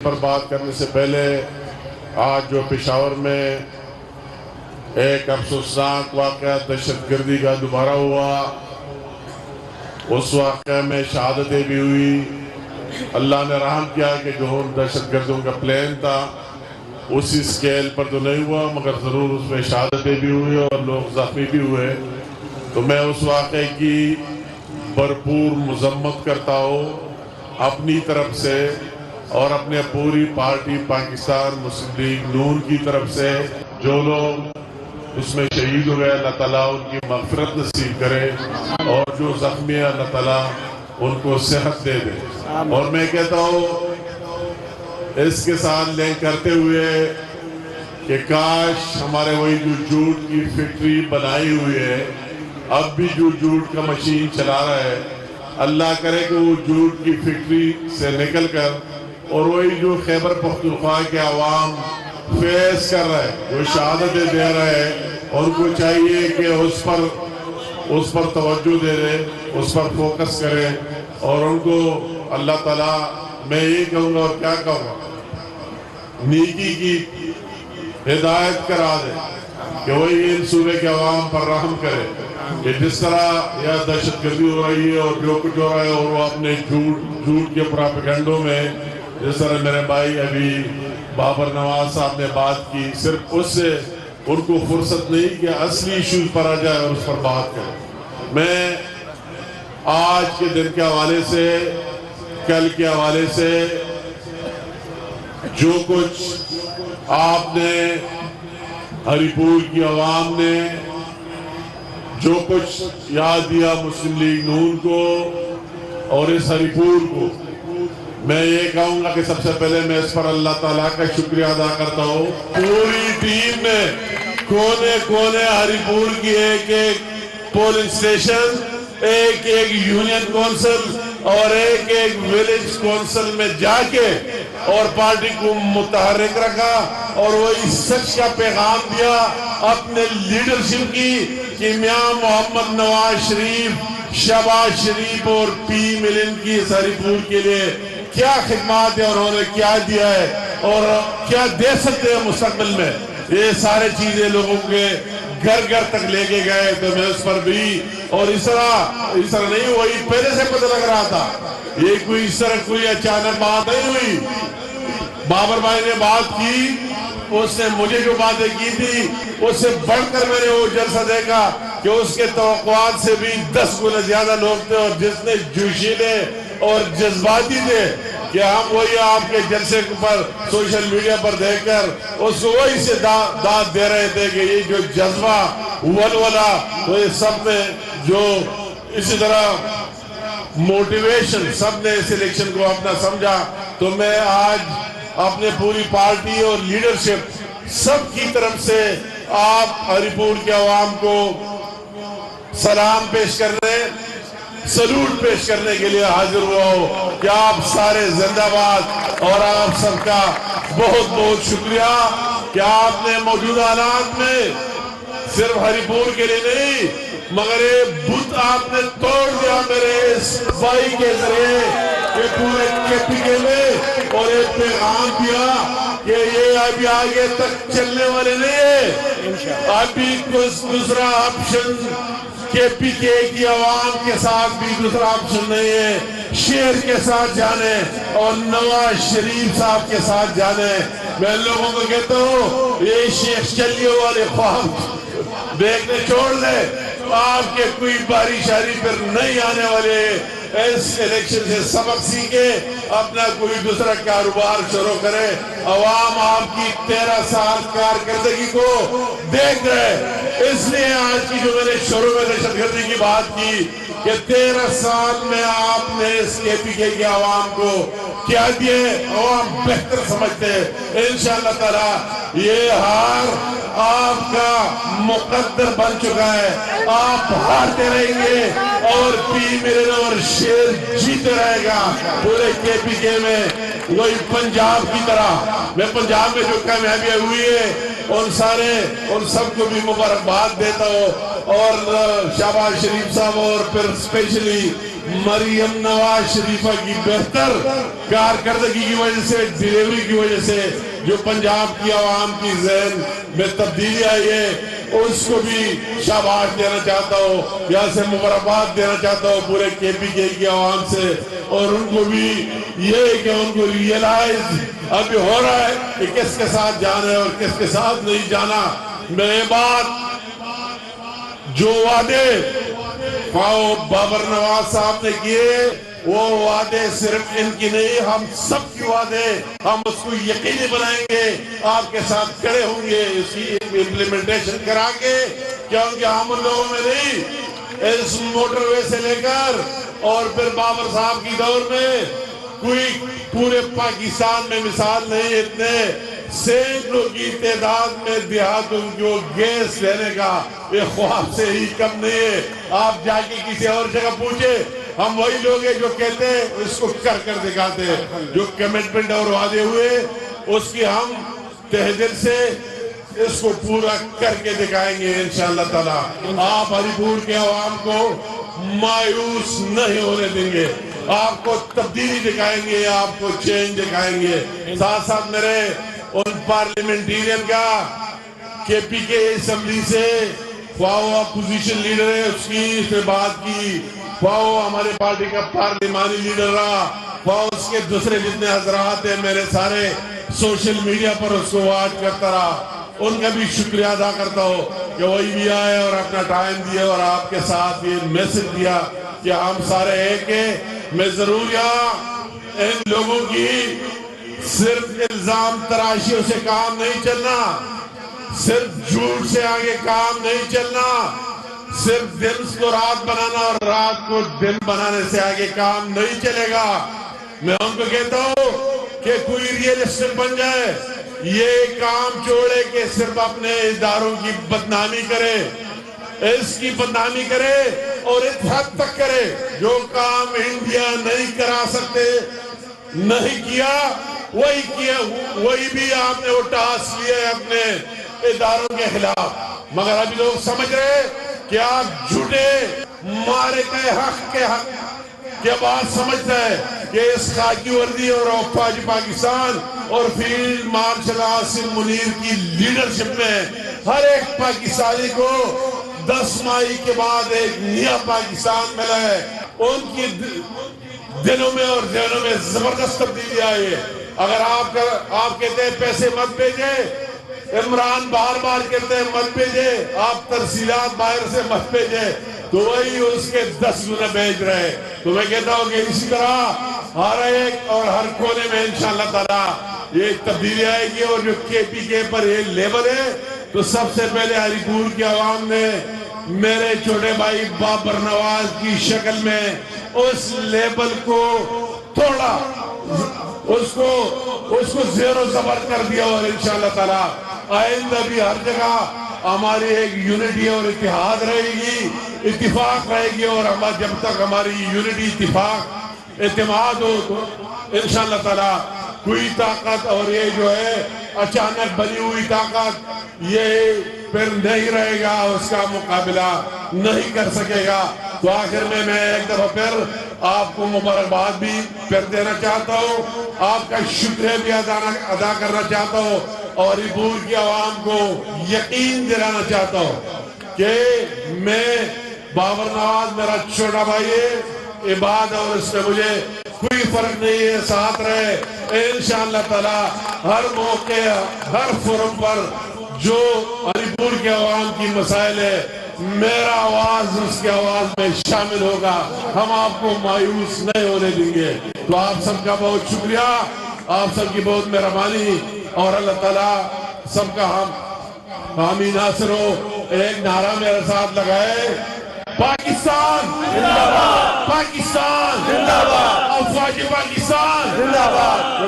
پر بات کرنے سے پہلے آج جو پشاور میں ایک افسوسناک واقعہ دہشت گردی کا دوبارہ ہوا، اس واقعے میں شہادتیں بھی ہوئی۔ اللہ نے رحم کیا کہ جو دہشت گردوں کا پلان تھا اسی سکیل پر تو نہیں ہوا، مگر ضرور اس میں شہادتیں بھی ہوئی اور لوگ زخمی بھی ہوئے۔ تو میں اس واقعے کی بھرپور مذمت کرتا ہوں اپنی طرف سے اور اپنے پوری پارٹی پاکستان مسلم لیگ نون کی طرف سے۔ جو لوگ اس میں شہید ہوئے اللہ تعالیٰ ان کی مغفرت نصیب کرے، اور جو زخمی ہے اللہ تعالیٰ ان کو صحت دے دے۔ اور میں کہتا ہوں اس کے ساتھ لنک کرتے ہوئے کہ کاش ہمارے وہی جو جھوٹ کی فیکٹری بنائی ہوئی ہے، اب بھی جو جھوٹ کا مشین چلا رہا ہے، اللہ کرے کہ وہ جھوٹ کی فیکٹری سے نکل کر اور وہی جو خیبر پختونخوا کے عوام فیس کر رہے ہیں، جو شہادتیں دے رہے ہیں، ان کو چاہیے کہ اس پر توجہ دے دیں، اس پر فوکس کریں، اور ان کو اللہ تعالیٰ، میں یہ کہوں گا اور کیا کہوں گا، نیکی کی ہدایت کرا دے کہ وہی ان صوبے کے عوام پر رحم کرے کہ جس طرح یہ دہشت گردی ہو رہی ہے اور جو کچھ ہو رہا ہے، اور وہ اپنے جھوٹ کے پراپیگنڈوں میں، جس طرح میرے بھائی ابھی بابر نواز صاحب نے بات کی، صرف اس سے ان کو فرصت نہیں کہ اصلی ایشوز پر آ جائے اور اس پر بات کرے۔ میں آج کے دن کے حوالے سے، کل کے حوالے سے، جو کچھ آپ نے، ہری پور کی عوام نے جو کچھ یاد دیا مسلم لیگ نون کو اور اس ہری پور کو، میں یہ کہوں گا کہ سب سے پہلے میں اس پر اللہ تعالیٰ کا شکریہ ادا کرتا ہوں۔ پوری ٹیم نے کونے کونے ہری پور کی ایک ایک پولنگ سٹیشن، ایک ایک یونین کونسل اور ایک ایک ویلیج کونسل میں جا کے اور پارٹی کو متحرک رکھا، اور وہی سچ کا پیغام دیا اپنے لیڈرشپ کی کہ میاں محمد نواز شریف، شہباز شریف اور پی ملن کی اس ہری پور کے لیے کیا خدمات ہے اور انہوں نے کیا دیا ہے اور کیا دے سکتے ہیں مستقبل میں، یہ سارے چیزیں لوگوں کے گھر گھر تک لے کے گئے۔ تو میں اس پر بھی، اور اس طرح نہیں، وہی پہلے سے پتہ لگ رہا تھا، یہ اس طرح کوئی اچانک بات نہیں ہوئی۔ بابر بھائی نے بات کی، اس نے مجھے جو باتیں کی تھی اس سے بڑھ کر میں نے وہ جلسہ دیکھا کہ اس کے توقعات سے بھی 10 گنا زیادہ لوگ تھے، اور جس نے جوشیلے اور جذباتی تھے کہ ہم وہی آپ کے جلسے پر سوشل میڈیا پر دیکھ کر اس کو وہی سے داد دے رہے تھے کہ یہ جو جذبہ ولولہ، تو یہ سب نے جو اسی طرح موٹیویشن سب نے اس الیکشن کو اپنا سمجھا۔ تو میں آج اپنے پوری پارٹی اور لیڈرشپ سب کی طرف سے آپ ہری پور کے عوام کو سلام پیش کرنے، سلوٹ پیش کرنے کے لیے حاضر ہوا ہو کہ آپ سارے زندہ باد، اور آپ سب کا بہت بہت شکریہ کہ آپ نے موجودہ حالات میں صرف ہری پور کے لیے نہیں مگر یہ بت آپ نے توڑ دیا میرے اس بھائی کے ذریعے کہ پورے کے پی میں، اور ایک پیغام دیا کہ یہ ابھی آگے تک چلنے والے نہیں ہے، ابھی کچھ دوسرا آپشن کے پی کے کی عوام کے ساتھ بھی دوسرا آپشن نہیں ہے، شیر کے ساتھ جانے اور نواز شریف صاحب کے ساتھ جانے۔ میں لوگوں کو کہتا ہوں یہ شیخ چلیے والے خواب دیکھنے چھوڑ دے، آپ کے کوئی باری شاری پر نہیں آنے والے۔ اس الیکشن سے سبق سیکھے، اپنا کوئی دوسرا کاروبار شروع کرے۔ عوام آپ کی 13 سال کارکردگی کو دیکھ رہے، اس لیے آج کی جو میں نے شروع میں دہشت گردی کی بات کی کہ 13 سال میں آپ نے اس کے پی کے عوام کو کیا دیے، عوام بہتر سمجھتے ہیں۔ انشاءاللہ تعالی یہ ہار آپ کا مقدر بن چکا ہے، آپ ہارتے رہیں گے اور پی ملن اور شیر جیتے رہے گا پورے کے پی کے میں۔ وہی پنجاب کی طرح، میں پنجاب میں جو کامیابیاں ہوئی ہے ان سب کو بھی مبارکباد دیتا ہوں، اور شہباز شریف صاحب اور پھر اسپیشلی مریم نواز شریفہ کی بہتر کارکردگی کی وجہ سے، ڈیلیوری کی وجہ سے جو پنجاب کی عوام کی ذہن میں تبدیلی آئی ہے، اس کو بھی شاباش دینا چاہتا ہوں، یہاں سے مبارکباد دینا چاہتا ہوں پورے کے پی کے کی عوام سے، اور ان کو بھی یہ کہ ان کو ریئلائز اب ہو رہا ہے کہ کس کے ساتھ جانا ہے اور کس کے ساتھ نہیں جانا۔ میں بات جو وعدے بابر نواز صاحب نے کیے، وہ وعدے صرف ان کی نہیں، ہم سب کی وعدے، ہم اس کو یقینی بنائیں گے، آپ کے ساتھ کھڑے ہوں گے اس کی امپلیمنٹیشن کرا کے، کیونکہ ہم ان لوگوں میں نہیں، اس موٹر وے سے لے کر اور پھر بابر صاحب کی دور میں کوئی پورے پاکستان میں مثال نہیں، اتنے سینکڑوں کی تعداد میں دیہاتوں کو گیس لینے کا یہ خواب سے ہی کم نہیں ہے۔ آپ جا کے کسی اور جگہ پوچھے، ہم وہی لوگ ہیں جو کہتے ہیں اس کو کر کر دکھاتے ہیں، جو کمٹمنٹ اور وعدے ہوئے اس کی ہم تہ دل سے اس کو پورا کر کے دکھائیں گے انشاءاللہ تعالی۔ آپ ہری پور کے عوام کو مایوس نہیں ہونے دیں گے، آپ کو تبدیلی دکھائیں گے، آپ کو چینج دکھائیں گے۔ ساتھ ساتھ میرے ان پارلیمنٹیرین کا کے پی کے اسمبلی سے خواہ اپوزیشن لیڈر ہے، اس کی اس نے بات کی، خواہ ہمارے پارٹی کا پارلیمانی لیڈر رہا، خواہ اس کے دوسرے جتنے حضرات ہیں، میرے سارے سوشل میڈیا پر اس کو واچ کرتا رہا، ان کا بھی شکریہ ادا کرتا ہوں کہ وہی بھی آئے اور اپنا ٹائم دیا اور آپ کے ساتھ یہ میسج دیا کہ ہم سارے ایک ہیں۔ میں ضرور یہاں ان لوگوں کی صرف الزام تراشیوں سے کام نہیں چلنا، صرف جھوٹ سے آگے کام نہیں چلنا، صرف دن کو رات بنانا اور رات کو دن بنانے سے آگے کام نہیں چلے گا۔ میں ان کو کہتا ہوں کہ کوئی ریئلسٹک بن جائے، یہ کام چھوڑے کہ صرف اپنے اداروں کی بدنامی کرے، اس کی بدنامی کرے اور اس حد تک کرے جو کام انڈیا نہیں کرا سکتے، نہیں کیا، وہی بھی آپ نے وہ ٹاسک لیا ہے اپنے اداروں کے خلاف۔ مگر ابھی لوگ سمجھ رہے کہ آپ جھوٹے مارے گئے حق کے بعد سمجھتا ہے کہ اس خاکی وردی اور افواج پاکستان اور فیلڈ مارشل عاصم منیر کی لیڈرشپ میں ہر ایک پاکستانی کو 10 مائی کے بعد ایک نیا پاکستان ملا ہے۔ ان کی دلوں میں اور ذہنوں میں زبردست تبدیلی آئی ہے۔ اگر آپ کہتے ہیں پیسے مت بھیجے، عمران بار بار کہتے ہیں مت بھیجے، آپ ترسیلات باہر سے مت بھیجے، تو وہی اس کے 10 گنا بھیج رہے۔ تو میں کہتا ہوں کہ اسی طرح ہر ایک اور ہر کونے میں انشاءاللہ تعالی یہ تبدیلی آئے گی، اور جو کے پی کے پر یہ لیبل ہے، تو سب سے پہلے ہری پور کی عوام نے میرے چھوٹے بھائی بابر نواز کی شکل میں اس لیبل کو توڑا، اس کو زیر و زبر کر دیا، اور انشاءاللہ تعالی آئندہ بھی ہر جگہ ہماری ایک یونٹی اور اتحاد رہے گی، اتفاق رہے گی، اور جب تک ہماری یونٹی، اتفاق، اعتماد ہو تو انشاءاللہ تعالی کوئی طاقت اور یہ جو ہے اچانک بنی ہوئی طاقت یہ پھر نہیں رہے گا، اس کا مقابلہ نہیں کر سکے گا۔ تو آخر میں ایک دفعہ پھر آپ کو مبارکباد بھی پھر دینا چاہتا ہوں، آپ کا شکریہ بھی ادا کرنا چاہتا ہوں، اور ہری پور کی عوام کو یقین دلانا چاہتا ہوں کہ میں بابر نواز میرا چھوٹا بھائی ہے، عباد، اور اس میں مجھے کوئی فرق نہیں ہے، ساتھ رہے انشاءاللہ تعالی ہر موقع، ہر فورم پر جو ہری پور کے عوام کی مسائل ہے، میرا آواز اس کے آواز میں شامل ہوگا، ہم آپ کو مایوس نہیں ہونے دیں گے۔ تو آپ سب کا بہت شکریہ، آپ سب کی بہت مہربانی، اور اللہ تعالیٰ سب کا ہم حامی ناصر ہو۔ ایک نعرہ میرے ساتھ لگائے، پاکستان زندہ باد، پاکستان زندہ باد، افواج پاکستان زندہ باد۔